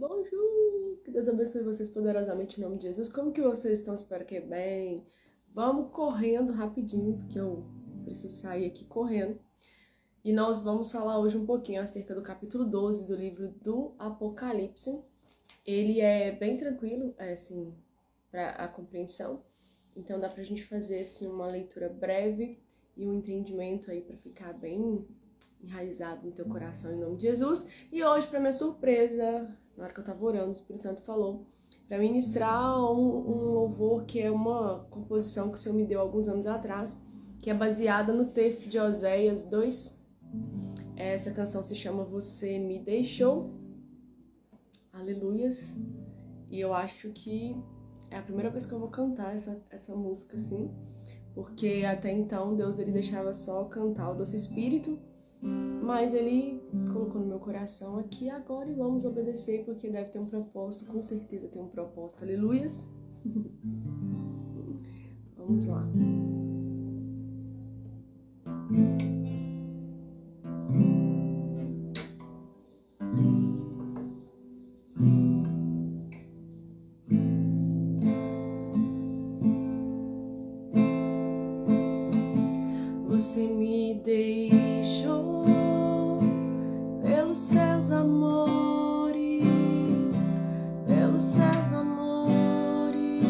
Bonjour! Que Deus abençoe vocês poderosamente em nome de Jesus. Como que vocês estão? Espero que bem. Vamos correndo rapidinho, porque eu preciso sair aqui correndo. E nós vamos falar hoje um pouquinho acerca do capítulo 12 do livro do Apocalipse. Ele é bem tranquilo, assim, para a compreensão. Então dá pra gente fazer, assim, uma leitura breve e um entendimento aí para ficar bem enraizado no teu coração em nome de Jesus. E hoje, para minha surpresa, na hora que eu tava orando, o Espírito Santo falou para ministrar um louvor que é uma composição que o Senhor me deu alguns anos atrás, que é baseada no texto de Oséias 2. Essa canção se chama Você Me Deixou. Aleluias. E eu acho que é a primeira vez que eu vou cantar essa música assim, porque até então Deus ele deixava só cantar o Doce Espírito, mas ele colocou no meu coração aqui agora e vamos obedecer, porque deve ter um propósito, com certeza tem um propósito, aleluias. Vamos lá. Você me deixou pelos seus amores, pelos seus amores,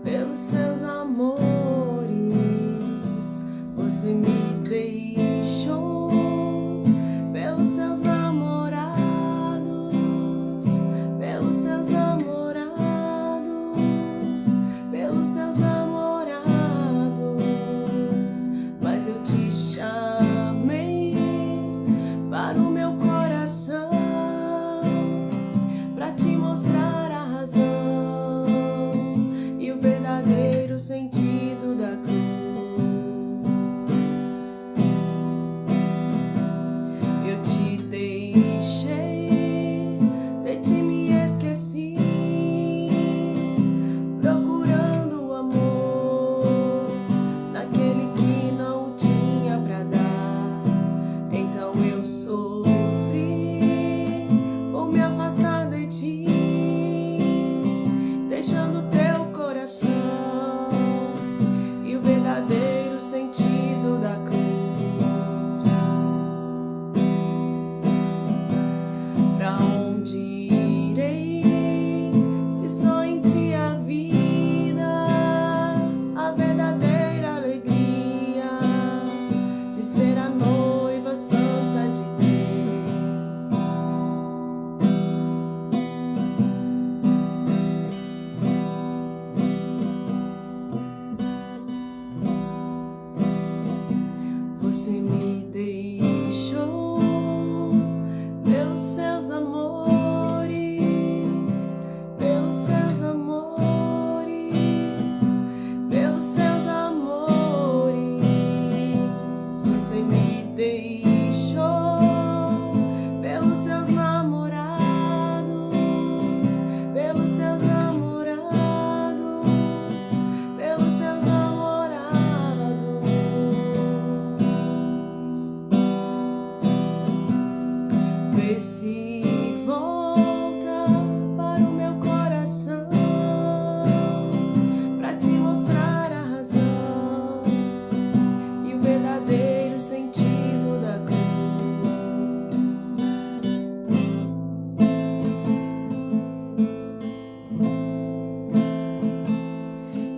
pelos seus amores. Você me deixou pelos seus namorados, pelos seus namorados, pelos seus namorados. Mas eu te chamei para o meu coração, para te mostrar a razão e o verdadeiro sentido da cruz. Eu te deixei, de ti me esqueci, procurando o amor naquele que não tinha pra dar. Então eu sofri por me afastar de ti, deixando teu coração e o verdadeiro sentido da cruz. Pra onde irei, se só em ti a vida, a verdadeira alegria de ser a noiva santa de Deus. Você me deixou pelos seus amores, pelos seus amores, pelos seus amores. Você me deixou pelos seus namorados, pelos seus namorados, pelos seus namorados. Vê se volta para o meu coração, para te mostrar a razão e o verdadeiro sentido da cruz.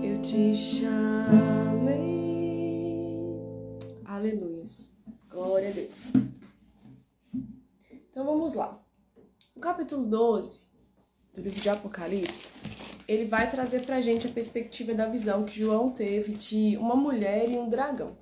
Eu te chamei. Aleluias. Glória a Deus. Então vamos lá. O capítulo 12 do livro de Apocalipse, ele vai trazer pra gente a perspectiva da visão que João teve de uma mulher e um dragão.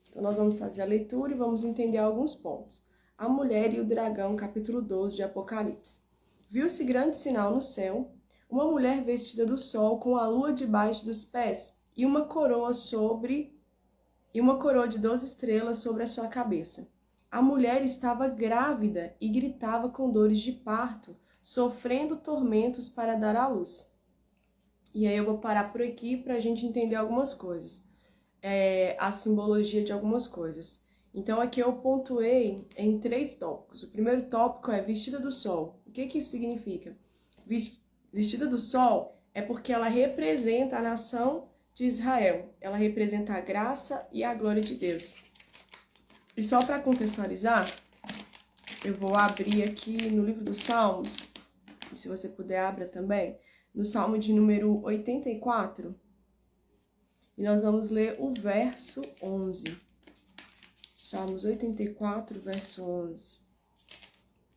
Então nós vamos fazer a leitura e vamos entender alguns pontos. A mulher e o dragão, capítulo 12 de Apocalipse. Viu-se grande sinal no céu, uma mulher vestida do sol com a lua debaixo dos pés e uma coroa de 12 estrelas sobre a sua cabeça. A mulher estava grávida e gritava com dores de parto, sofrendo tormentos para dar à luz. E aí eu vou parar por aqui para a gente entender algumas coisas, a simbologia de algumas coisas. Então aqui eu pontuei em 3 tópicos. O primeiro tópico é vestida do sol. O que isso significa? Vestida do sol é porque ela representa a nação de Israel. Ela representa a graça e a glória de Deus. E só para contextualizar, eu vou abrir aqui no livro dos Salmos, e se você puder, abra também, no Salmo de número 84, e nós vamos ler o verso 11. Salmos 84, verso 11.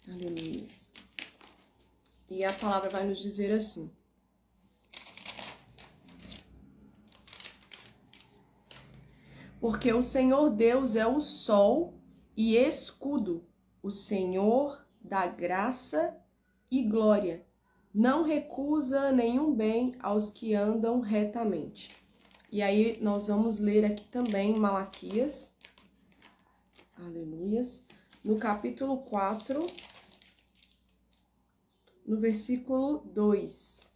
Aleluia. E a palavra vai nos dizer assim: porque o Senhor Deus é o sol e escudo, o Senhor dá graça e glória. Não recusa nenhum bem aos que andam retamente. E aí nós vamos ler aqui também Malaquias, aleluias, no capítulo 4, no versículo 2.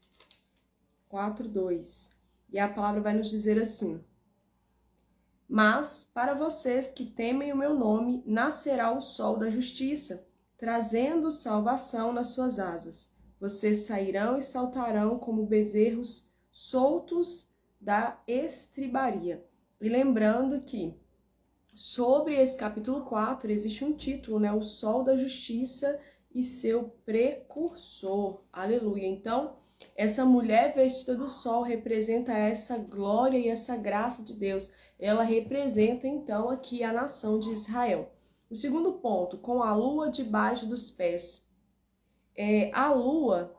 4, 2. E a palavra vai nos dizer assim: mas para vocês que temem o meu nome, nascerá o sol da justiça, trazendo salvação nas suas asas. Vocês sairão e saltarão como bezerros soltos da estribaria. E lembrando que sobre esse capítulo 4 existe um título, né? O sol da justiça e seu precursor. Aleluia. Então, essa mulher vestida do sol representa essa glória e essa graça de Deus. Ela representa, então, aqui a nação de Israel. O segundo ponto, com a lua debaixo dos pés. A lua,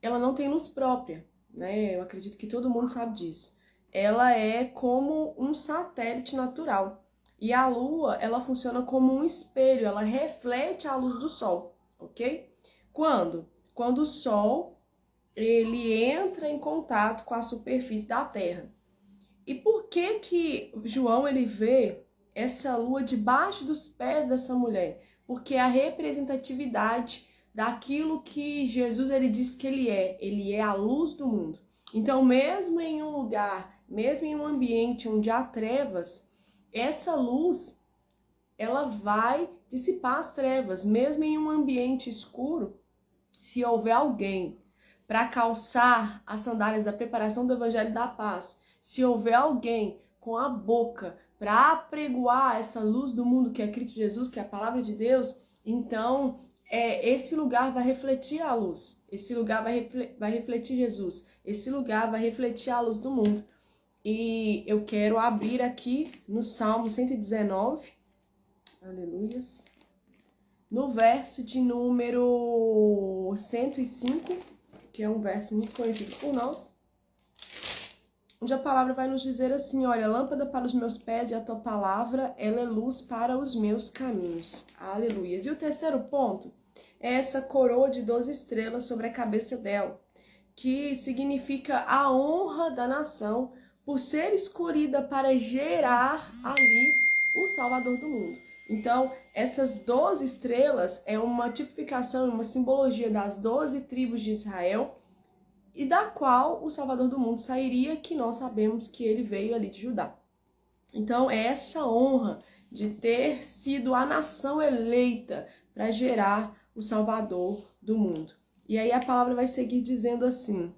ela não tem luz própria, né? Eu acredito que todo mundo sabe disso. Ela é como um satélite natural. E a lua, ela funciona como um espelho, ela reflete a luz do sol, ok? Quando? Quando o sol, ele entra em contato com a superfície da Terra. E por que João, ele vê essa lua debaixo dos pés dessa mulher? Porque é a representatividade daquilo que Jesus, ele diz que ele é a luz do mundo. Então, mesmo em um lugar, mesmo em um ambiente onde há trevas, essa luz, ela vai dissipar as trevas. Mesmo em um ambiente escuro, se houver alguém para calçar as sandálias da preparação do Evangelho da Paz, se houver alguém com a boca para apregoar essa luz do mundo que é Cristo Jesus, que é a palavra de Deus, então esse lugar vai refletir a luz, esse lugar vai refletir Jesus, esse lugar vai refletir a luz do mundo. E eu quero abrir aqui no Salmo 119, aleluias, no verso de número 105, que é um verso muito conhecido por nós, onde a palavra vai nos dizer assim: olha, lâmpada para os meus pés e a tua palavra, ela é luz para os meus caminhos. Aleluias. E o terceiro ponto é essa coroa de 12 estrelas sobre a cabeça dela, que significa a honra da nação por ser escolhida para gerar ali o Salvador do mundo. Então, essas 12 estrelas é uma tipificação, uma simbologia das 12 tribos de Israel, e da qual o Salvador do mundo sairia, que nós sabemos que ele veio ali de Judá. Então, é essa honra de ter sido a nação eleita para gerar o Salvador do mundo. E aí a palavra vai seguir dizendo assim,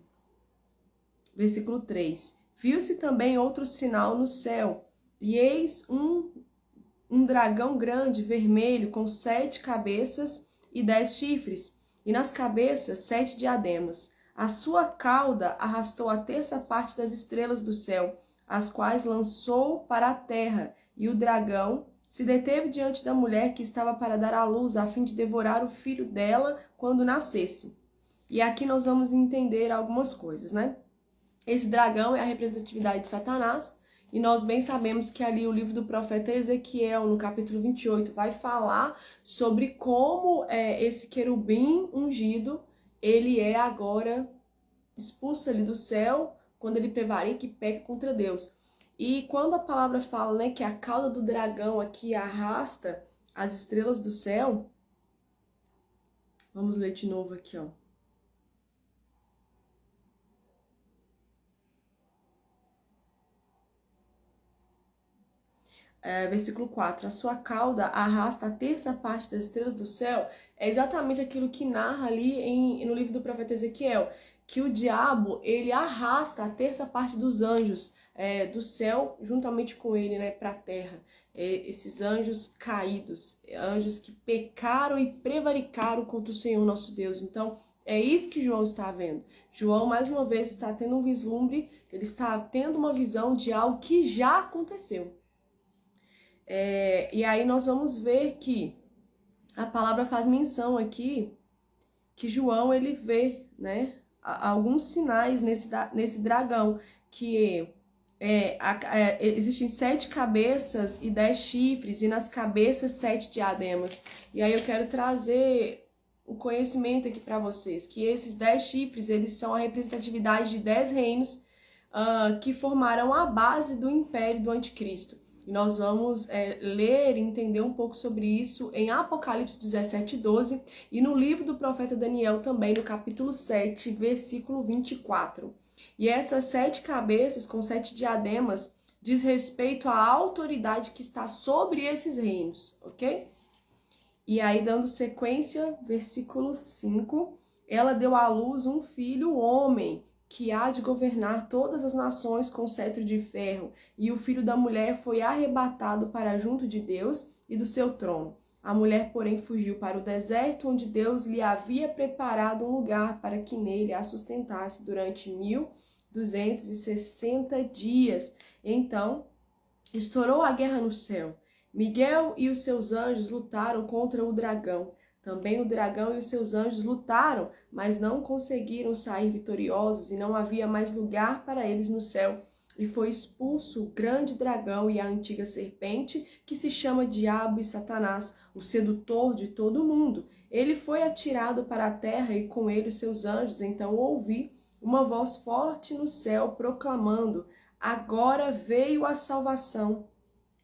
versículo 3. Viu-se também outro sinal no céu, e eis um dragão grande, vermelho, com 7 cabeças e 10 chifres, e nas cabeças 7 diademas. A sua cauda arrastou a terça parte das estrelas do céu, as quais lançou para a terra, e o dragão se deteve diante da mulher que estava para dar à luz, a fim de devorar o filho dela quando nascesse. E aqui nós vamos entender algumas coisas, né? Esse dragão é a representatividade de Satanás, e nós bem sabemos que ali o livro do profeta Ezequiel, no capítulo 28, vai falar sobre como esse querubim ungido, ele é agora expulso ali do céu, quando ele prevarica e peca contra Deus. E quando a palavra fala, né, que a cauda do dragão aqui arrasta as estrelas do céu, vamos ler de novo aqui, ó. Versículo 4, a sua cauda arrasta a terça parte das estrelas do céu, é exatamente aquilo que narra ali no livro do profeta Ezequiel, que o diabo, ele arrasta a terça parte dos anjos do céu juntamente com ele, né, para a terra. Esses anjos caídos, anjos que pecaram e prevaricaram contra o Senhor nosso Deus. Então, é isso que João está vendo. João, mais uma vez, está tendo um vislumbre, ele está tendo uma visão de algo que já aconteceu. E aí nós vamos ver que a palavra faz menção aqui que João, ele vê, né, alguns sinais nesse dragão, que existem 7 cabeças e 10 chifres, e nas cabeças 7 diademas. E aí eu quero trazer o conhecimento aqui para vocês, que esses 10 chifres, eles são a representatividade de 10 reinos que formarão a base do império do anticristo. E nós vamos ler e entender um pouco sobre isso em Apocalipse 17:12 e no livro do profeta Daniel também, no capítulo 7, versículo 24. E essas 7 cabeças com 7 diademas diz respeito à autoridade que está sobre esses reinos, ok? E aí, dando sequência, versículo 5, ela deu à luz um filho homem, que há de governar todas as nações com cetro de ferro, e o filho da mulher foi arrebatado para junto de Deus e do seu trono. A mulher, porém, fugiu para o deserto, onde Deus lhe havia preparado um lugar para que nele a sustentasse durante 1260 dias. Então, estourou a guerra no céu. Miguel e os seus anjos lutaram contra o dragão. Também o dragão e os seus anjos lutaram, mas não conseguiram sair vitoriosos, e não havia mais lugar para eles no céu. E foi expulso o grande dragão e a antiga serpente, que se chama Diabo e Satanás, o sedutor de todo o mundo. Ele foi atirado para a terra, e com ele os seus anjos. Então ouvi uma voz forte no céu proclamando: agora veio a salvação,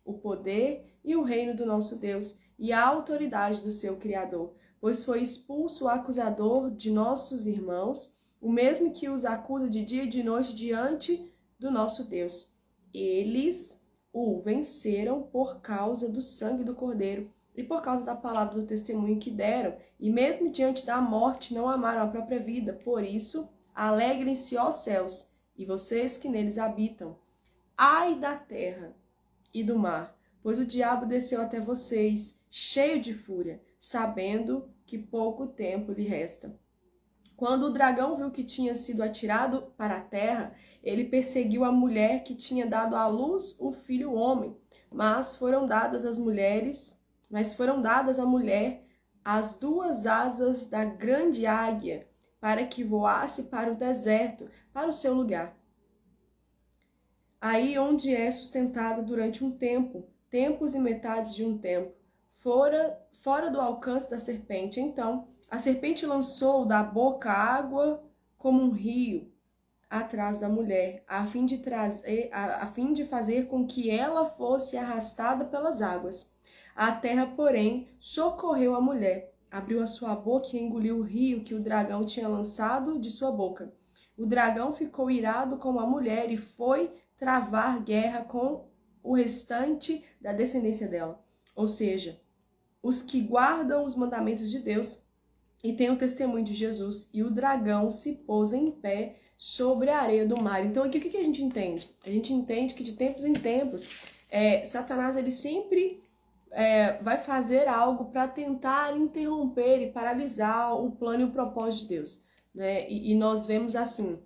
o poder e o reino do nosso Deus e a autoridade do seu Criador, pois foi expulso o acusador de nossos irmãos, o mesmo que os acusa de dia e de noite diante do nosso Deus. Eles o venceram por causa do sangue do Cordeiro e por causa da palavra do testemunho que deram, e mesmo diante da morte não amaram a própria vida. Por isso, alegrem-se, ó céus, e vocês que neles habitam. Ai da terra e do mar, pois o diabo desceu até vocês, cheio de fúria, sabendo que pouco tempo lhe resta. Quando o dragão viu que tinha sido atirado para a terra, ele perseguiu a mulher que tinha dado à luz o filho homem, mas foram dadas à mulher as 2 asas da grande águia, para que voasse para o deserto, para o seu lugar. Aí onde é sustentada durante um tempo, tempos e metades de um tempo, fora do alcance da serpente. Então, a serpente lançou da boca água como um rio atrás da mulher, a fim de fazer com que ela fosse arrastada pelas águas. A terra, porém, socorreu a mulher, abriu a sua boca e engoliu o rio que o dragão tinha lançado de sua boca. O dragão ficou irado com a mulher e foi travar guerra com o restante da descendência dela, ou seja, os que guardam os mandamentos de Deus e têm o testemunho de Jesus. E o dragão se pôs em pé sobre a areia do mar. Então aqui o que a gente entende? A gente entende que de tempos em tempos Satanás ele sempre vai fazer algo para tentar interromper e paralisar o plano e o propósito de Deus, né? E nós vemos assim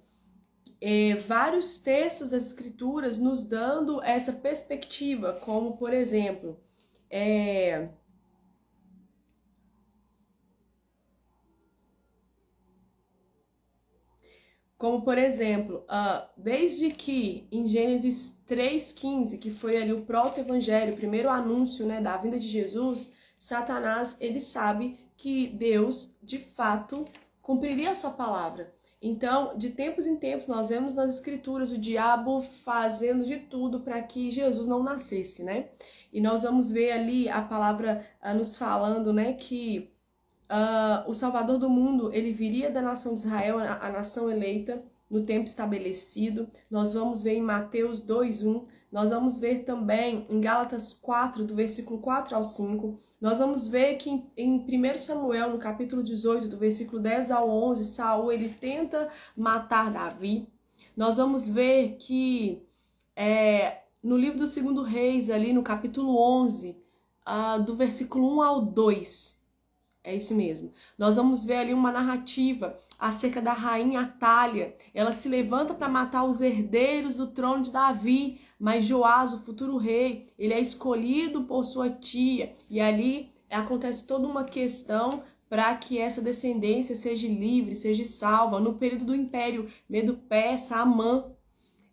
vários textos das escrituras nos dando essa perspectiva, como por exemplo, desde que em Gênesis 3:15, que foi ali o proto-evangelho, o primeiro anúncio, né, da vinda de Jesus, Satanás, ele sabe que Deus, de fato, cumpriria a sua palavra. Então, de tempos em tempos, nós vemos nas escrituras o diabo fazendo de tudo para que Jesus não nascesse, né? E nós vamos ver ali a palavra nos falando, né, que o Salvador do mundo, ele viria da nação de Israel, a nação eleita, no tempo estabelecido. Nós vamos ver em Mateus 2:1. Nós vamos ver também em Gálatas 4, do versículo 4 ao 5. Nós vamos ver que em 1 Samuel, no capítulo 18, do versículo 10 ao 11, Saul ele tenta matar Davi. Nós vamos ver que no livro do 2º Reis, ali no capítulo 11, do versículo 1 ao 2, é isso mesmo. Nós vamos ver ali uma narrativa acerca da rainha Atália. Ela se levanta para matar os herdeiros do trono de Davi, mas Joás, o futuro rei, ele é escolhido por sua tia. E ali acontece toda uma questão para que essa descendência seja livre, seja salva. No período do Império Medo-Persa, Amã,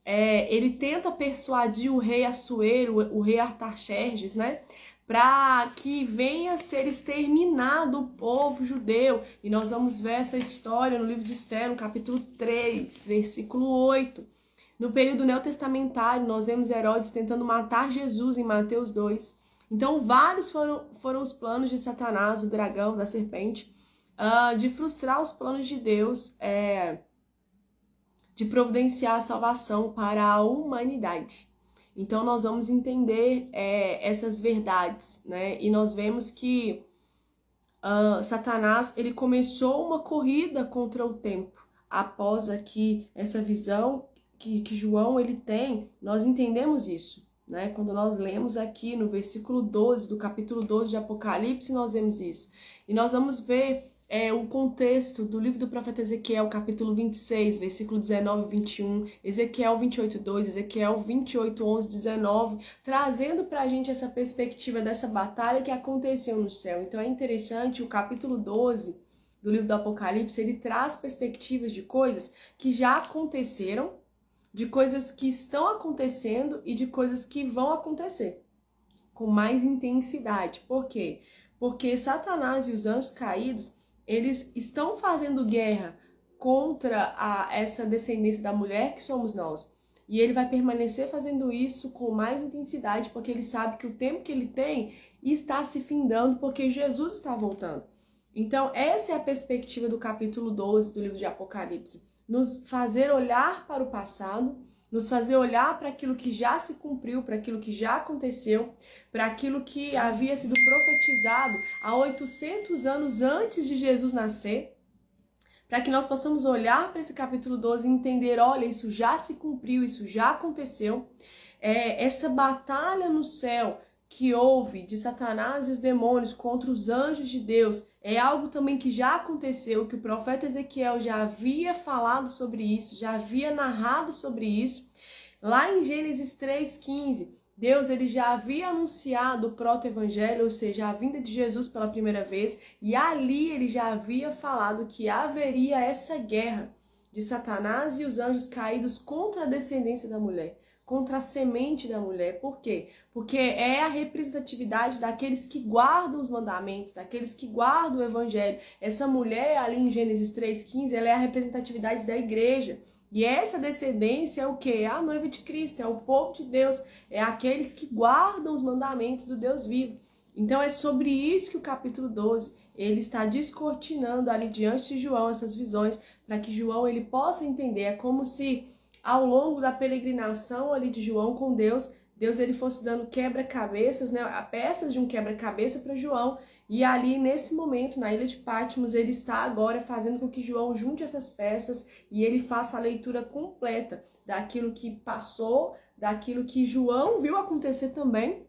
ele tenta persuadir o rei Assuero, o rei Artaxerxes, né? Para que venha a ser exterminado o povo judeu. E nós vamos ver essa história no livro de Esther, no capítulo 3, versículo 8. No período neotestamentário, nós vemos Herodes tentando matar Jesus em Mateus 2. Então, vários foram os planos de Satanás, o dragão, da serpente, de frustrar os planos de Deus, de providenciar a salvação para a humanidade. Então, nós vamos entender essas verdades, né? E nós vemos que Satanás, ele começou uma corrida contra o tempo. Após aqui essa visão que João ele tem, nós entendemos isso, né? Quando nós lemos aqui no versículo 12 do capítulo 12 de Apocalipse, nós vemos isso. E nós vamos ver o contexto do livro do profeta Ezequiel, capítulo 26, versículo 19 e 21, Ezequiel 28:2, Ezequiel 28:11, 19, trazendo pra gente essa perspectiva dessa batalha que aconteceu no céu. Então é interessante, o capítulo 12 do livro do Apocalipse, ele traz perspectivas de coisas que já aconteceram, de coisas que estão acontecendo e de coisas que vão acontecer com mais intensidade. Por quê? Porque Satanás e os anjos caídos, eles estão fazendo guerra contra essa descendência da mulher que somos nós. E ele vai permanecer fazendo isso com mais intensidade, porque ele sabe que o tempo que ele tem está se findando, porque Jesus está voltando. Então, essa é a perspectiva do capítulo 12 do livro de Apocalipse. Nos fazer olhar para o passado, nos fazer olhar para aquilo que já se cumpriu, para aquilo que já aconteceu, para aquilo que havia sido profetizado há 800 anos antes de Jesus nascer, para que nós possamos olhar para esse capítulo 12 e entender, olha, isso já se cumpriu, isso já aconteceu. Essa batalha no céu que houve de Satanás e os demônios contra os anjos de Deus é algo também que já aconteceu, que o profeta Ezequiel já havia falado sobre isso, já havia narrado sobre isso. Lá em Gênesis 3:15, Deus ele já havia anunciado o proto-evangelho, ou seja, a vinda de Jesus pela primeira vez, e ali ele já havia falado que haveria essa guerra de Satanás e os anjos caídos contra a descendência da mulher, contra a semente da mulher. Por quê? Porque é a representatividade daqueles que guardam os mandamentos, daqueles que guardam o evangelho. Essa mulher ali em Gênesis 3:15, ela é a representatividade da igreja. E essa descendência é o quê? É a noiva de Cristo, é o povo de Deus, é aqueles que guardam os mandamentos do Deus vivo. Então é sobre isso que o capítulo 12, ele está descortinando ali diante de João essas visões, para que João ele possa entender. É como se ao longo da peregrinação ali de João com Deus, ele fosse dando quebra-cabeças, né, peças de um quebra-cabeça para João. E ali, nesse momento, na ilha de Patmos, ele está agora fazendo com que João junte essas peças e ele faça a leitura completa daquilo que passou, daquilo que João viu acontecer também,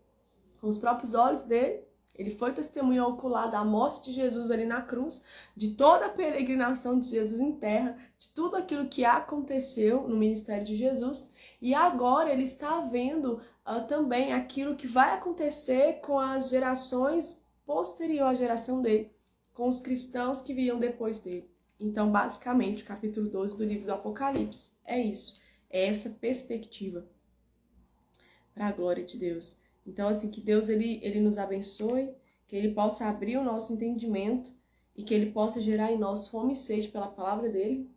com os próprios olhos dele. Ele foi testemunha ocular da morte de Jesus ali na cruz, de toda a peregrinação de Jesus em terra, de tudo aquilo que aconteceu no ministério de Jesus. E agora ele está vendo também aquilo que vai acontecer com as gerações posterior à geração dele, com os cristãos que viriam depois dele. Então, basicamente, o capítulo 12 do livro do Apocalipse é isso. É essa perspectiva para a glória de Deus. Então, assim, que Deus ele nos abençoe, que ele possa abrir o nosso entendimento e que ele possa gerar em nós fome e sede pela palavra dele.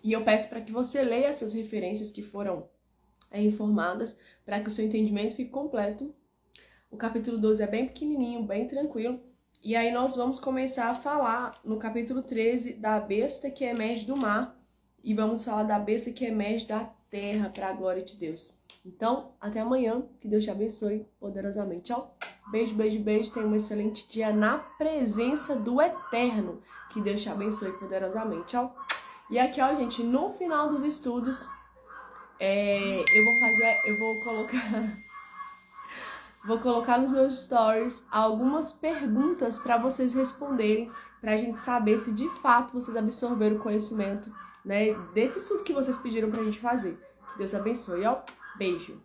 E eu peço para que você leia essas referências que foram informadas, para que o seu entendimento fique completo. O capítulo 12 é bem pequenininho, bem tranquilo. E aí nós vamos começar a falar no capítulo 13 da besta que emerge do mar e vamos falar da besta que emerge da terra para a glória de Deus. Então, até amanhã, que Deus te abençoe poderosamente. Tchau. Beijo, beijo, beijo. Tenha um excelente dia na presença do Eterno. Que Deus te abençoe poderosamente. Tchau. E aqui, ó, gente, no final dos estudos, eu vou colocar nos meus stories algumas perguntas para vocês responderem, para a gente saber se de fato vocês absorveram o conhecimento, né, desse estudo que vocês pediram para a gente fazer. Que Deus abençoe, ó. Beijo.